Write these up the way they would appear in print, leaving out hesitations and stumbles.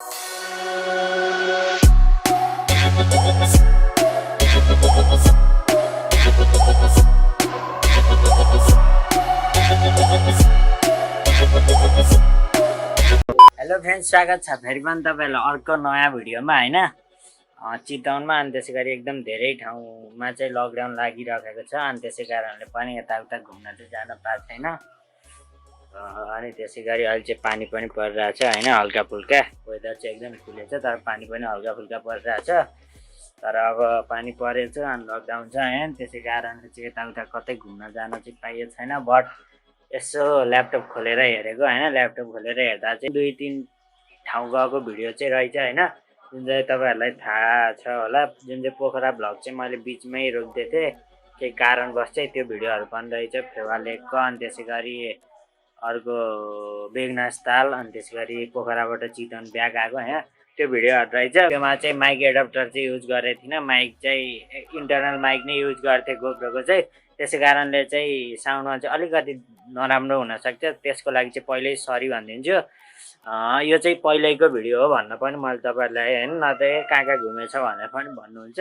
Hello friends, स्वागत छ फेरि पनि तपाईँहरूलाई अर्को नयाँ भिडियोमा हैन। चितवनमा अनि त्यसै गरी एकदम धेरै ठाउँमा चाहिँ लकडाउन लागिरहेको छ अनि त्यसै कारणले पनि यताउता घुम्न चाहिँ जान पाएको छैन। अनि त्यसै गरी अहिले चाहिँ पानी पनि परिरहेछ हैन, हल्का फुल्का वेदर चाहिँ एकदम खुले छ तर पानी पनि हल्का फुल्का परिरहेछ। तर अब पानी परेछ अनि लकडाउन छ हैन, त्यसै कारणले चाहिँ यताउता कतै घुम्न जान चाहिँ पाइएको छैन। बट यसो ल्यापटप खोलेर हेरेको हैन, ल्यापटप खोलेर हेर्दा चाहिँ 2-3 ठाउँ गएको भिडियो चाहिँ रहेछ हैन, जुन चाहिँ तपाईहरुलाई थाहा छ होला। जुन चाहिँ पोखरा भ्लग चाहिँ मैले बीचमै रोक्दै थिएँ, केही कारणवश चाहिँ त्यो भिडियोहरु पनि रहेछ। फेवा लेकको अनि त्यसै गरी अर्को बेगनास ताल अनि त्यसै गरी पोखराबाट चितवन ब्याक आएको हैन, त्यो भिडियोहरु रहेछ। त्यसमा चाहिँ माइक एडाप्टर चाहिँ युज गरेको थिइनँ, माइक चाहिँ इन्टरनल माइक नै युज गर्थे गोप्रोको चाहिँ। त्यसै कारणले चाहिँ साउन्डमा चाहिँ अलिकति नराम्रो हुन सक्छ, त्यसको लागि चाहिँ पहिल्यै सरी भनिदिन्छु। यो चाहिँ पहिल्यैको भिडियो हो भन्न पनि मैले तपाईहरुलाई हैन, न त कहाँ कहाँ घुमेछ भनेर पनि भन्नुहुन्छ।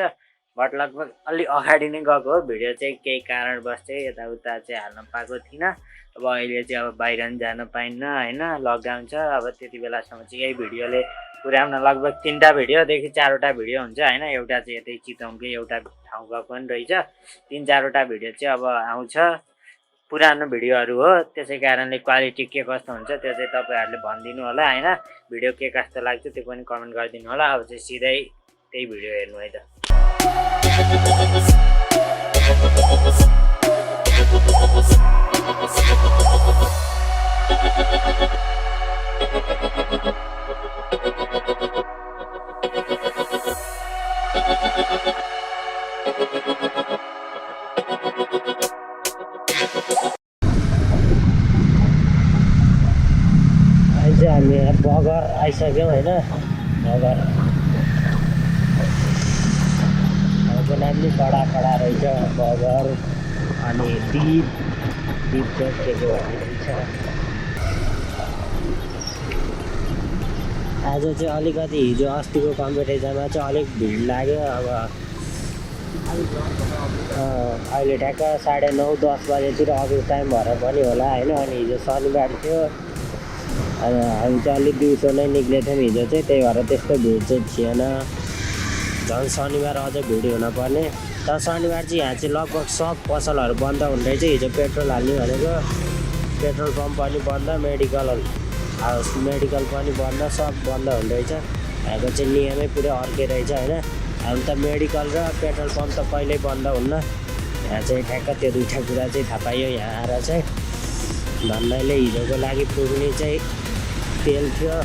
बट लगभग अलि अगाडि नै गएको हो भिडियो चाहिँ, केही कारणवश चाहिँ यताउता चाहिँ हाल्न पाएको थिइनँ। अब अहिले चाहिँ अब बाहिर पनि जान पाइन्न हैन, लकडाउन छ। अब त्यति बेलासम्म चाहिँ यही भिडियोले पुर्याउन लगभग 3टा भिडियोदेखि 4वटा भिडियो हुन्छ हैन। एउटा चाहिँ यतै चितवनकै एउटा ठाउँ गएको पनि रहेछ, 3-4वटा भिडियो चाहिँ अब आउँछ। पुरानो भिडियोहरु हो, त्यसै कारणले क्वालिटी के कस्तो हुन्छ त्यो चाहिँ तपाईहरुले भनिदिनु होला हैन। भिडियो के कस्तो लाग्छ त्यो पनि कमेन्ट गरिदिनु होला। अब चाहिँ सिधै त्यही भिडियो हेर्नु है त। हामी बगर आइसक्यौँ हैन। बगर अब नाम नि कडा रहेछ, बगर अनि दीप चौक के भनिरहेछ। आज चाहिँ अलिकति हिजो अस्तिको कम्पिटिसनमा चाहिँ अलिक भिड लाग्यो। अब अहिले ठ्याक्क 9:30-10 बजेतिर अफिस टाइम भएर पनि होला हैन। अनि हिजो शनिबार थियो, अनि हामी चाहिँ अलिक दिउँसो नै निक्लेको थियौँ हिजो चाहिँ, त्यही भएर त्यस्तो भिड चाहिँ थिएन। झन् शनिबार अझै भिड हुनुपर्ने। तर शनिबार चाहिँ यहाँ चाहिँ लगभग सब पसलहरू बन्द हुँदैछ। हिजो पेट्रोल हाल्ने भनेको पेट्रोल पम्प पनि बन्द, मेडिकल पनि बन्द, सब बन्द हुँदैछ। यहाँको चाहिँ नियमै पुरै अर्कै रहेछ हैन। हामी त मेडिकल र पेट्रोल पम्प त कहिल्यै बन्द हुन्न। यहाँ चाहिँ ठ्याक्क त्यो दुईवटा कुरा चाहिँ थाहा पाइयो यहाँ आएर चाहिँ। भन्नाले हिजोको लागि पुग्ने चाहिँ तेल थियो,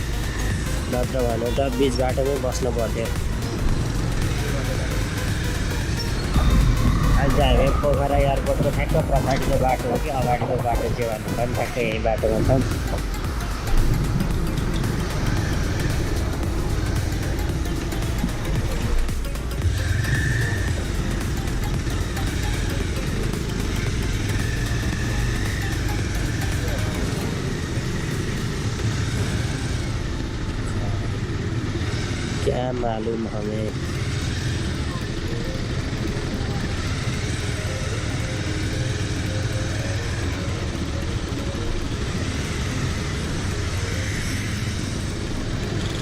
नत्र भने त बिच बाटोमै बस्नु पर्थ्यो। आज हामी पोखरा एयरपोर्टको ठ्याक्क पछाडिको बाटो हो कि अगाडिको बाटो चाहिँ भन्नु पनि ठ्याक्क यही बाटोमा छौँ। क्या मालूम हमें।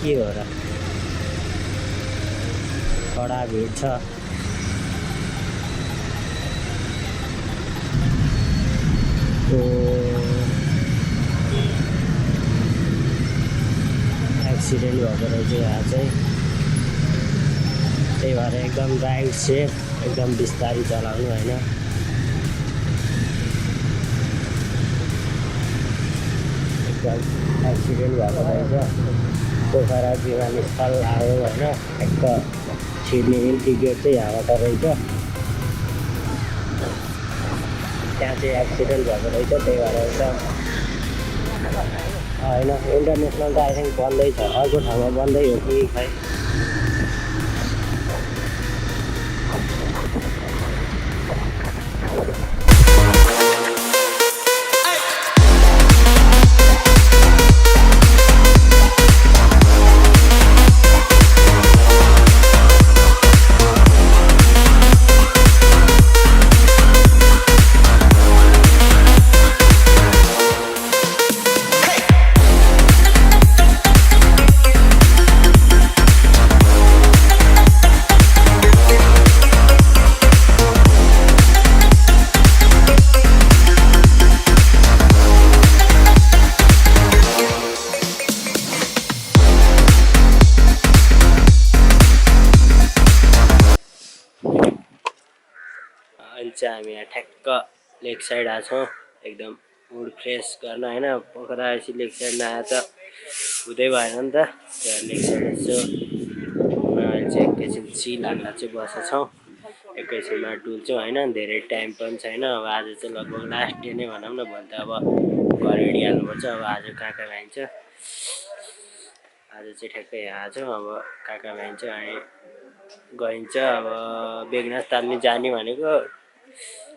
के हो र, कडा भिड छ। एक्सिडेन्ट भएको रहेछ यहाँ चाहिँ, त्यही भएर एकदम ड्राइभ सेफ, एकदम बिस्तारै चलाउनु हैन। एकदम एक्सिडेन्ट भएको रहेछ। पोखरा विमानस्थल आयो हैन, एक छिर्ने इन्ट्री गेट चाहिँ यहाँबाट रहेछ। त्यहाँ चाहिँ एक्सिडेन्ट भएको रहेछ, त्यही भएर एकदम होइन। इन्टरनेसनल त आई थिङ्क बन्दै छ, अर्को ठाउँमा बन्दै हो कि खै। चाहिँ हामी यहाँ ठ्याक्क लेक साइड आएको छौँ एकदम मुड फ्रेस गर्न होइन। पोखरा आएपछि लेक साइड नआए त हुँदै भएन नि त। त्यहाँ लेक साइड यसो अहिले चाहिँ एकैछिन चिल हाल्न चाहिँ बसेको छौँ, एकैछिनमा डुल्छौँ होइन। धेरै टाइम पनि छैन अब, आज चाहिँ लगभग लास्ट डे नै भनौँ न। भोलि त अब घर हिँडिहाल्नुपर्छ। अब आज कहाँ कहाँ भइन्छ, आज चाहिँ ठ्याक्कै यहाँ छौँ। अब कहाँ कहाँ भइन्छ अनि गइन्छ। अब बेगनास ताल्ने जाने भनेको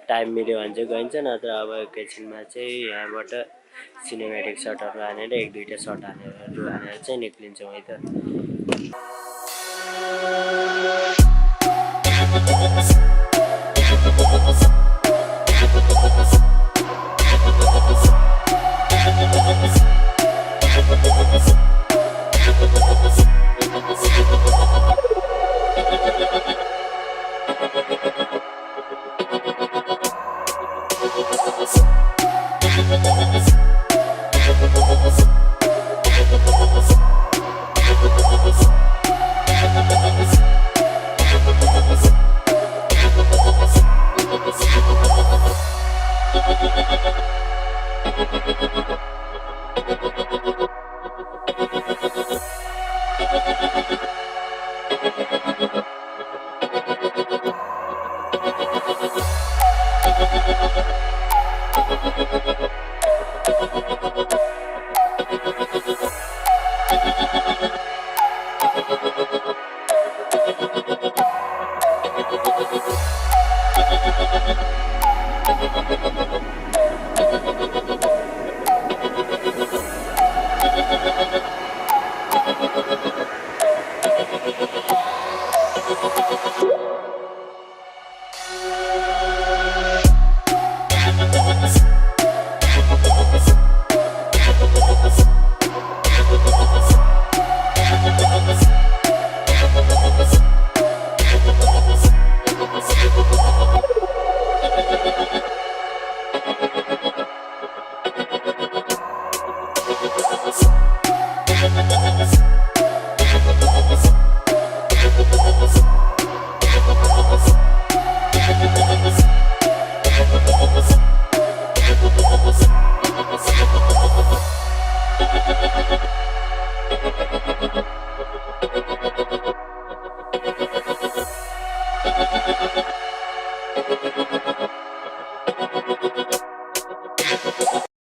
टाइम मिल्यो भने चाहिँ गइन्छ, नत्र अब एकैछिनमा चाहिँ यहाँबाट सिनेमेटिक सटहरू हानेर 1-2टा सट हानेर चाहिँ निक्लिन्छौँ है त।